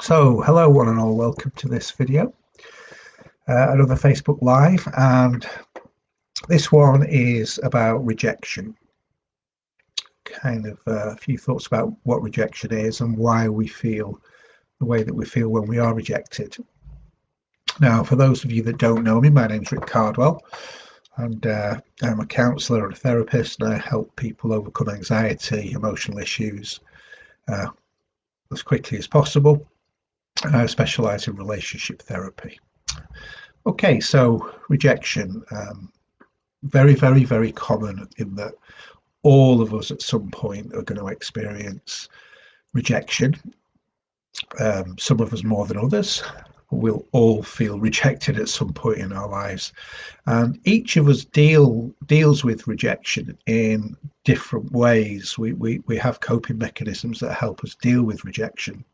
So, hello one and all, welcome to this video, another Facebook Live, and this one is about rejection. Kind of a few thoughts about what rejection is and why we feel the way that we feel when we are rejected. Now, for those of you that don't know me, my name's Cardwell, and I'm a counsellor and a therapist, and I help people overcome anxiety, emotional issues as quickly as possible. And I specialise in relationship therapy. Okay, so rejection, very, very, very common in that all of us at some point are going to experience rejection. Some of us more than others. We'll all feel rejected at some point in our lives, and each of us deals with rejection in different ways. We have coping mechanisms that help us deal with rejection.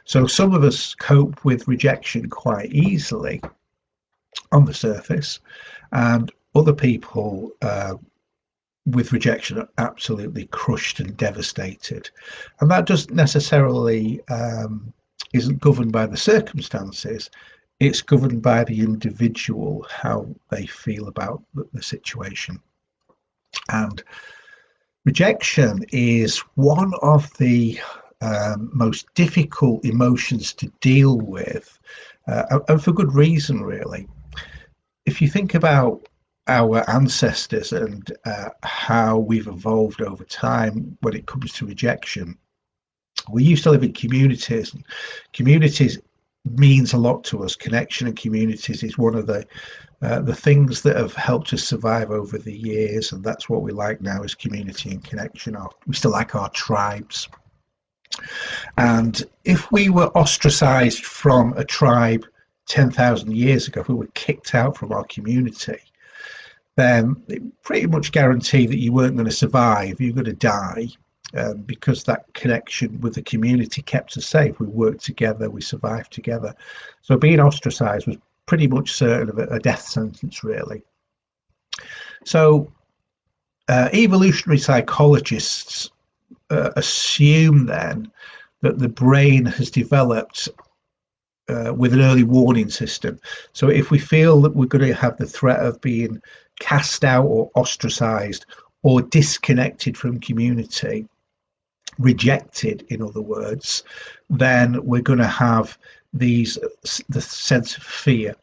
So some of us cope with rejection quite easily on the surface, and other people with rejection are absolutely crushed and devastated. And that doesn't necessarily isn't governed by the circumstances. It's governed by the individual, how they feel about the situation. And rejection is one of the most difficult emotions to deal with, and for good reason, really. If you think about our ancestors and how we've evolved over time when it comes to rejection, we used to live in communities, and communities means a lot to us. Connection and communities is one of the things that have helped us survive over the years, and that's what we like now is community and connection. We still like our tribes. And if we were ostracized from a tribe 10,000 years ago, if we were kicked out from our community, then it pretty much guaranteed that you weren't going to survive, you're going to die, because that connection with the community kept us safe. We worked together, we survived together. So being ostracized was pretty much certain of a death sentence, really. So evolutionary psychologists assume then that the brain has developed with an early warning system. So if we feel that we're going to have the threat of being cast out or ostracized or disconnected from community, rejected in other words, then we're going to have the sense of fear,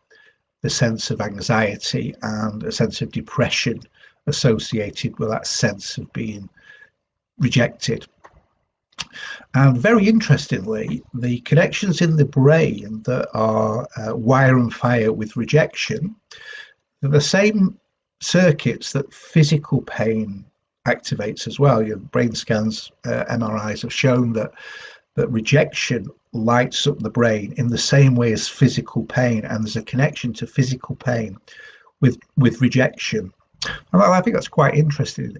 the sense of anxiety, and a sense of depression associated with that sense of being rejected. And very interestingly, the connections in the brain that are wire and fire with rejection are the same circuits that physical pain activates as well. Your brain scans, MRIs have shown that rejection lights up the brain in the same way as physical pain, and there's a connection to physical pain with rejection. And I think that's quite interesting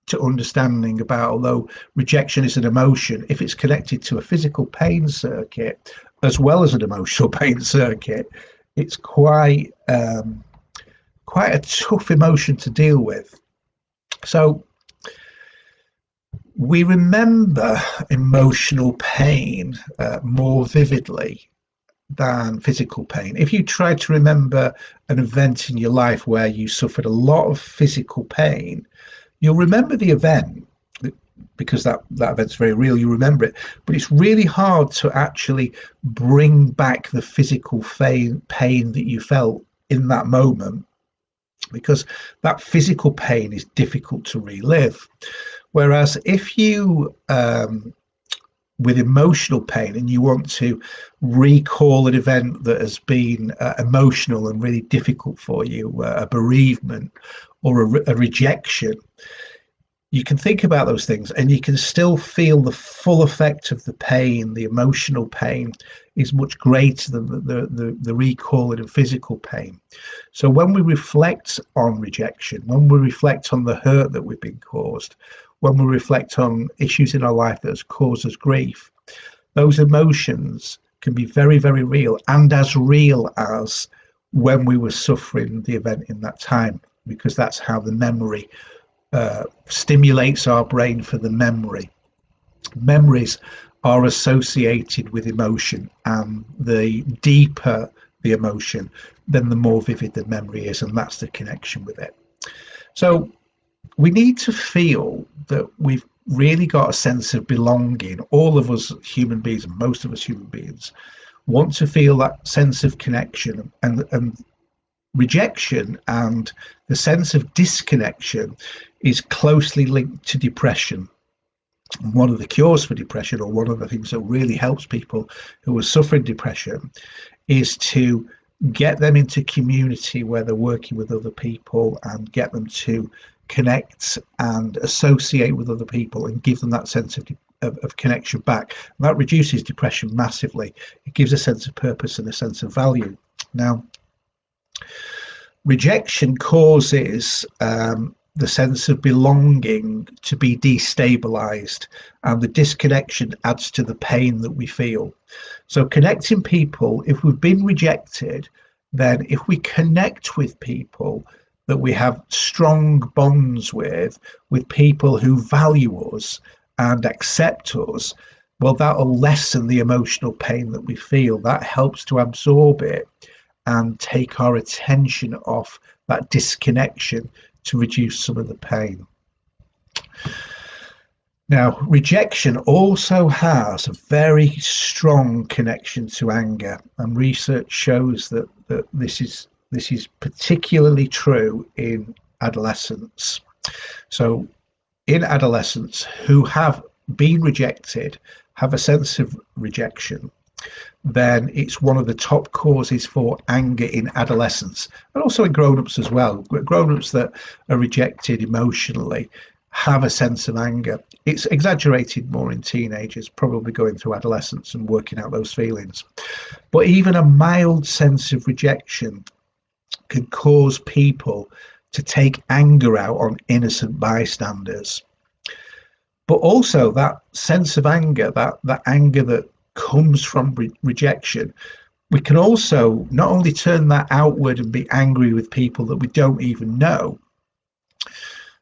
to understanding about, although rejection is an emotion, if it's connected to a physical pain circuit as well as an emotional pain circuit, it's quite a tough emotion to deal with. So we remember emotional pain more vividly than physical pain. If you try to remember an event in your life where you suffered a lot of physical pain, you'll remember the event because that event's very real. You remember it, but it's really hard to actually bring back the physical pain that you felt in that moment, because that physical pain is difficult to relive. Whereas if you with emotional pain and you want to recall an event that has been emotional and really difficult for you, a bereavement or a rejection, you can think about those things and you can still feel the full effect of the pain. The emotional pain is much greater than the recalling of physical pain. So when we reflect on rejection, when we reflect on the hurt that we've been caused, when we reflect on issues in our life that has caused us grief, those emotions can be very, very real, and as real as when we were suffering the event in that time, because that's how the memory stimulates our brain for the memory. Memories are associated with emotion, and the deeper the emotion, then the more vivid the memory is, and that's the connection with it. So we need to feel that we've really got a sense of belonging. All of us human beings, and most of us human beings, want to feel that sense of connection, and rejection and the sense of disconnection is closely linked to depression. And one of the cures for depression, or one of the things that really helps people who are suffering depression, is to get them into community where they're working with other people and get them to connect and associate with other people and give them that sense of connection back. And that reduces depression massively. It gives a sense of purpose and a sense of value. Now, rejection causes the sense of belonging to be destabilized, and the disconnection adds to the pain that we feel. So connecting people, if we've been rejected, then if we connect with people that we have strong bonds with people who value us and accept us, well, that'll lessen the emotional pain that we feel. That helps to absorb it and take our attention off that disconnection to reduce some of the pain. Now, rejection also has a very strong connection to anger, and research shows that this is particularly true in adolescents. So in adolescents who have been rejected, have a sense of rejection, then it's one of the top causes for anger in adolescents, and also in grown-ups as well. Grown-ups that are rejected emotionally have a sense of anger. It's exaggerated more in teenagers, probably going through adolescence and working out those feelings. But even a mild sense of rejection can cause people to take anger out on innocent bystanders. But also that sense of anger, that anger that comes from rejection, we can also not only turn that outward and be angry with people that we don't even know,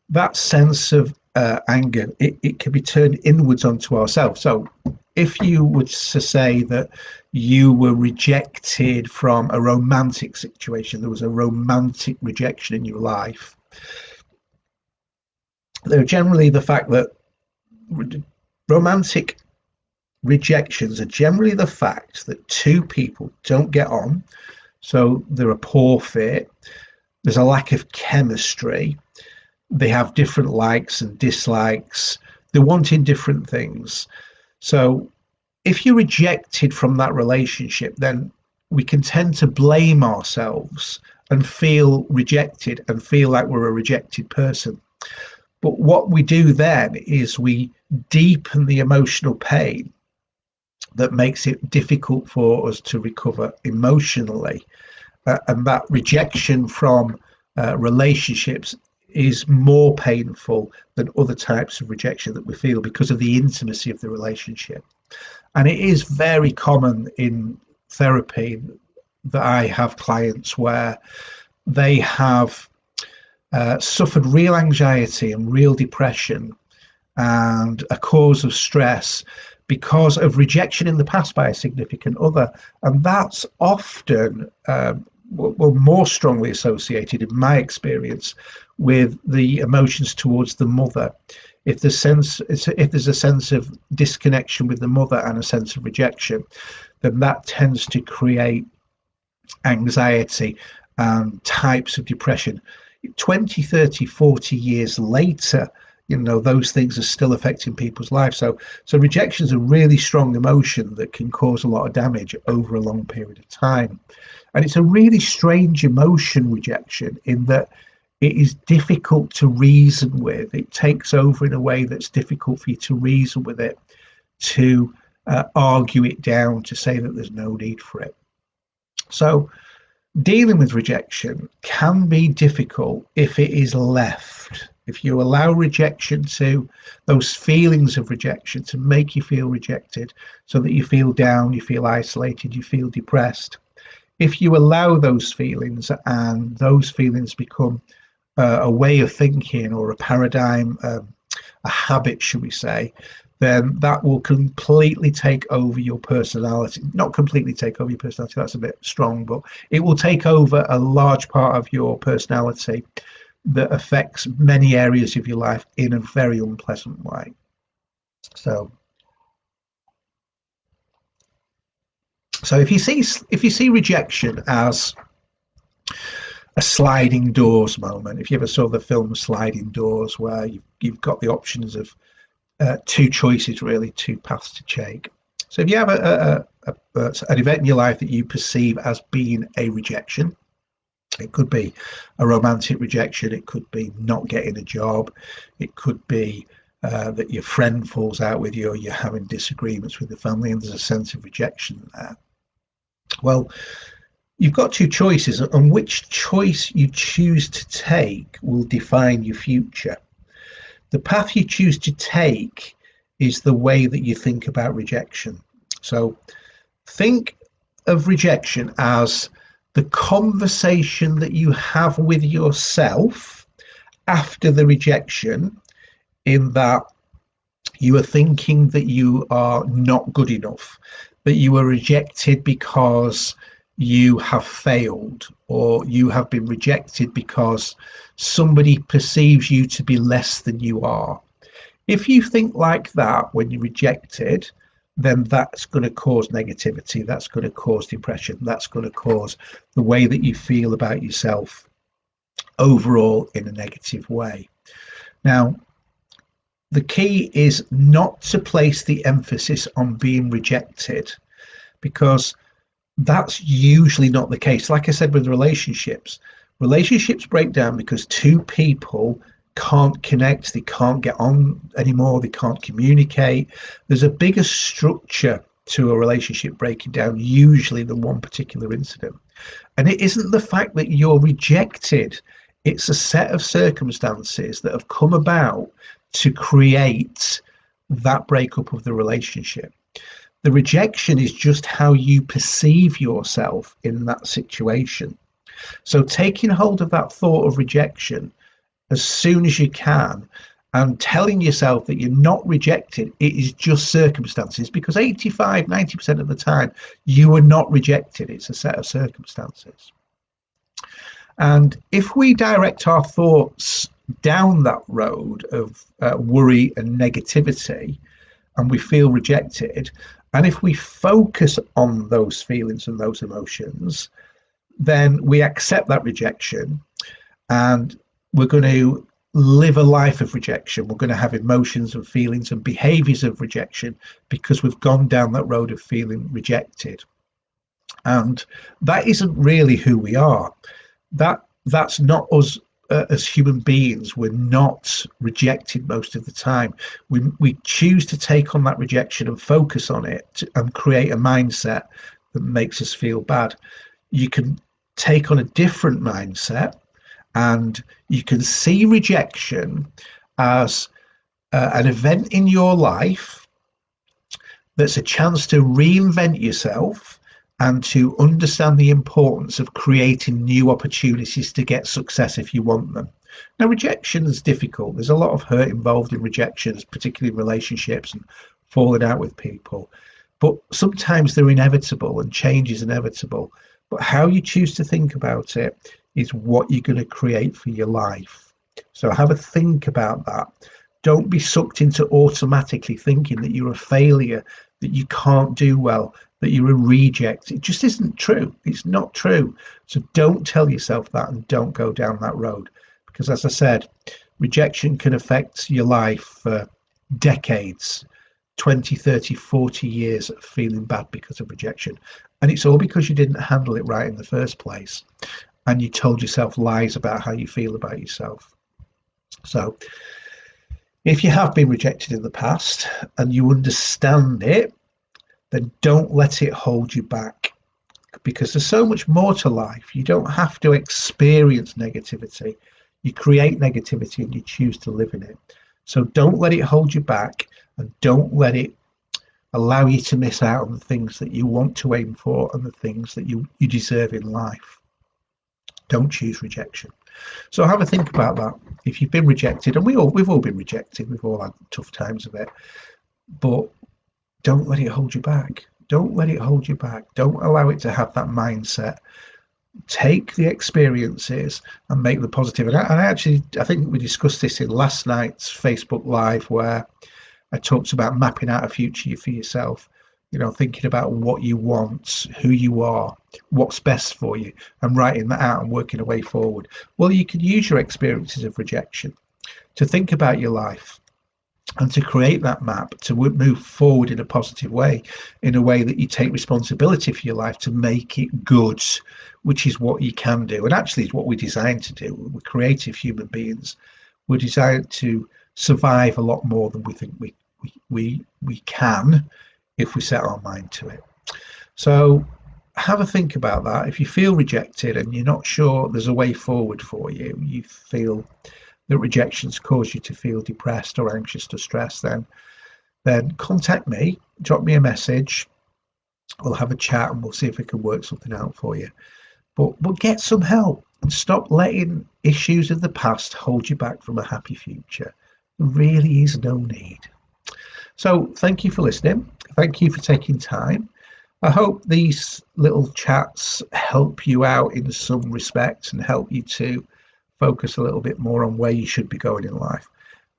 that sense of anger, it can be turned inwards onto ourselves. So if you were to say that you were rejected from a romantic situation, there was a romantic rejection in your life, they're generally the fact that romantic rejections are generally the fact that two people don't get on, so they're a poor fit, there's a lack of chemistry, they have different likes and dislikes, they're wanting different things. So if you're rejected from that relationship, then we can tend to blame ourselves and feel rejected and feel like we're a rejected person. But what we do then is we deepen the emotional pain that makes it difficult for us to recover emotionally. And that rejection from relationships is more painful than other types of rejection that we feel because of the intimacy of the relationship. And it is very common in therapy that I have clients where they have suffered real anxiety and real depression and a cause of stress because of rejection in the past by a significant other. And that's often more strongly associated, in my experience, with the emotions towards the mother. If there's a sense of disconnection with the mother and a sense of rejection, then that tends to create anxiety and types of depression. 20, 30, 40 years later, those things are still affecting people's lives. So rejection is a really strong emotion that can cause a lot of damage over a long period of time. And it's a really strange emotion, rejection, in that it is difficult to reason with. It takes over in a way that's difficult for you to reason with it, to argue it down, to say that there's no need for it. So dealing with rejection can be difficult if it is left. If you allow rejection to, those feelings of rejection to make you feel rejected, so that you feel down, you feel isolated, you feel depressed. If you allow those feelings and those feelings become a way of thinking or a paradigm, a habit, should we say, then that will completely take over your personality. Not completely take over your personality, that's a bit strong, but it will take over a large part of your personality that affects many areas of your life in a very unpleasant way. So if you see rejection as a sliding doors moment, if you ever saw the film Sliding Doors, where you've got the options of two choices, really, two paths to take. So if you have an event in your life that you perceive as being a rejection, it could be a romantic rejection, it could be not getting a job, it could be that your friend falls out with you, or you're having disagreements with the family and there's a sense of rejection there. Well, you've got two choices, and which choice you choose to take will define your future. The path you choose to take is the way that you think about rejection. So think of rejection as the conversation that you have with yourself after the rejection, in that you are thinking that you are not good enough, that you were rejected because you have failed, or you have been rejected because somebody perceives you to be less than you are. If you think like that when you're rejected, then that's going to cause negativity, that's going to cause depression, that's going to cause the way that you feel about yourself overall in a negative way. Now, the key is not to place the emphasis on being rejected, because that's usually not the case. Like I said, with relationships break down because two people can't connect, they can't get on anymore, they can't communicate. There's a bigger structure to a relationship breaking down usually than one particular incident. And it isn't the fact that you're rejected, it's a set of circumstances that have come about to create that breakup of the relationship. The rejection is just how you perceive yourself in that situation. So taking hold of that thought of rejection as soon as you can, and telling yourself that you're not rejected, it is just circumstances, because 85-90% of the time you are not rejected, it's a set of circumstances. And if we direct our thoughts down that road of worry and negativity, and we feel rejected, and if we focus on those feelings and those emotions, then we accept that rejection, and we're going to live a life of rejection. We're going to have emotions and feelings and behaviors of rejection because we've gone down that road of feeling rejected. And that isn't really who we are. That's not us as human beings. We're not rejected most of the time. We choose to take on that rejection and focus on it and create a mindset that makes us feel bad. You can take on a different mindset, and you can see rejection as an event in your life that's a chance to reinvent yourself and to understand the importance of creating new opportunities to get success if you want them. Now, rejection is difficult. There's a lot of hurt involved in rejections, particularly in relationships and falling out with people. But sometimes they're inevitable, and change is inevitable. But how you choose to think about it is what you're going to create for your life. So have a think about that. Don't be sucked into automatically thinking that you're a failure, that you can't do well, that you're a reject. It just isn't true. It's not true. So don't tell yourself that, and don't go down that road. Because as I said, rejection can affect your life for decades, 20, 30, 40 years of feeling bad because of rejection. And it's all because you didn't handle it right in the first place. And you told yourself lies about how you feel about yourself. So if you have been rejected in the past and you understand it, then don't let it hold you back, because there's so much more to life. You don't have to experience negativity. You create negativity and you choose to live in it. So don't let it hold you back, and don't let it allow you to miss out on the things that you want to aim for and the things that you deserve in life. Don't choose rejection. So have a think about that. If you've been rejected, and we've all been rejected, we've all had tough times of it, but don't let it hold you back. Don't let it hold you back. Don't allow it to have that mindset. Take the experiences and make the positive. And I think we discussed this in last night's Facebook Live, where I talked about mapping out a future for yourself. Thinking about what you want, who you are, what's best for you, and writing that out and working a way forward. Well, you can use your experiences of rejection to think about your life and to create that map to move forward in a positive way, in a way that you take responsibility for your life to make it good, which is what you can do. And actually, it's what we're designed to do. We're creative human beings. We're designed to survive a lot more than we think we can if we set our mind to it. So have a think about that. If you feel rejected and you're not sure there's a way forward for you, you feel that rejections cause you to feel depressed or anxious or stressed, then contact me, drop me a message. We'll have a chat and we'll see if we can work something out for you. But get some help and stop letting issues of the past hold you back from a happy future. There really is no need. So thank you for listening. Thank you for taking time. I hope these little chats help you out in some respect and help you to focus a little bit more on where you should be going in life.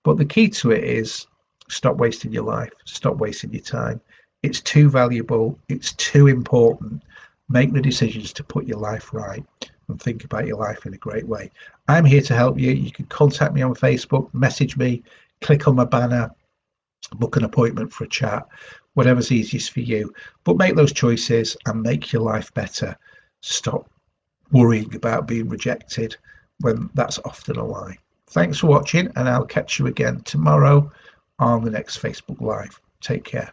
But the key to it is stop wasting your life, stop wasting your time. It's too valuable, it's too important. Make the decisions to put your life right and think about your life in a great way. I'm here to help you. You can contact me on Facebook, message me, click on my banner, book an appointment for a chat, whatever's easiest for you. But make those choices and make your life better. Stop worrying about being rejected when that's often a lie. Thanks for watching, and I'll catch you again tomorrow on the next Facebook Live. Take care.